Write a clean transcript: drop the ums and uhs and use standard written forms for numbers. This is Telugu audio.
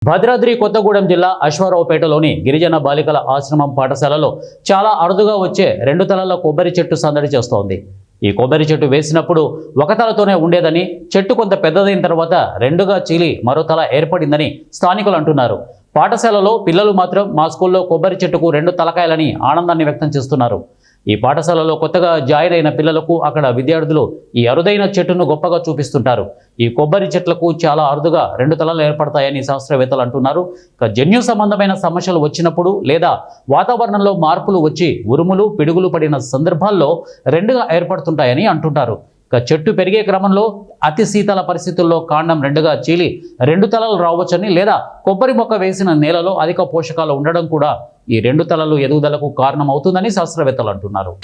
భద్రాద్రి కొత్తగూడెం జిల్లా అశ్వారావుపేటలోని గిరిజన బాలికల ఆశ్రమం పాఠశాలలో చాలా అరుదుగా వచ్చే 2 తలల కొబ్బరి చెట్టు సందడి చేస్తోంది. ఈ కొబ్బరి చెట్టు వేసినప్పుడు ఒక తలతోనే ఉండేదని, చెట్టు కొంత పెద్దదైన తర్వాత 2గా చీలి మరో తల ఏర్పడిందని స్థానికులు అంటున్నారు. పాఠశాలలో పిల్లలు మాత్రం మా స్కూల్లో కొబ్బరి చెట్టుకు 2 తలకాయలని ఆనందాన్ని వ్యక్తం చేస్తున్నారు. ఈ పాఠశాలలో కొత్తగా జాయిన్ అయిన పిల్లలకు అక్కడ విద్యార్థులు ఈ అరుదైన చెట్టును గొప్పగా చూపిస్తుంటారు. ఈ కొబ్బరి చెట్లకు చాలా అరుదుగా 2 తలలు ఏర్పడతాయని శాస్త్రవేత్తలు అంటున్నారు. జన్యు సంబంధమైన సమస్యలు వచ్చినప్పుడు లేదా వాతావరణంలో మార్పులు వచ్చి ఉరుములు పిడుగులు పడిన సందర్భాల్లో 2గా ఏర్పడుతుంటాయని అంటుంటారు. చెట్టు పెరిగే క్రమంలో అతి శీతల పరిస్థితుల్లో కాండం 2గా చీలి 2 తలలు రావచ్చని, లేదా కొబ్బరి మొక్క వేసిన నేలలో అధిక పోషకాలు ఉండడం కూడా ఈ 2 తలలు ఎదుగుదలకు కారణమవుతుందని శాస్త్రవేత్తలు అంటున్నారు.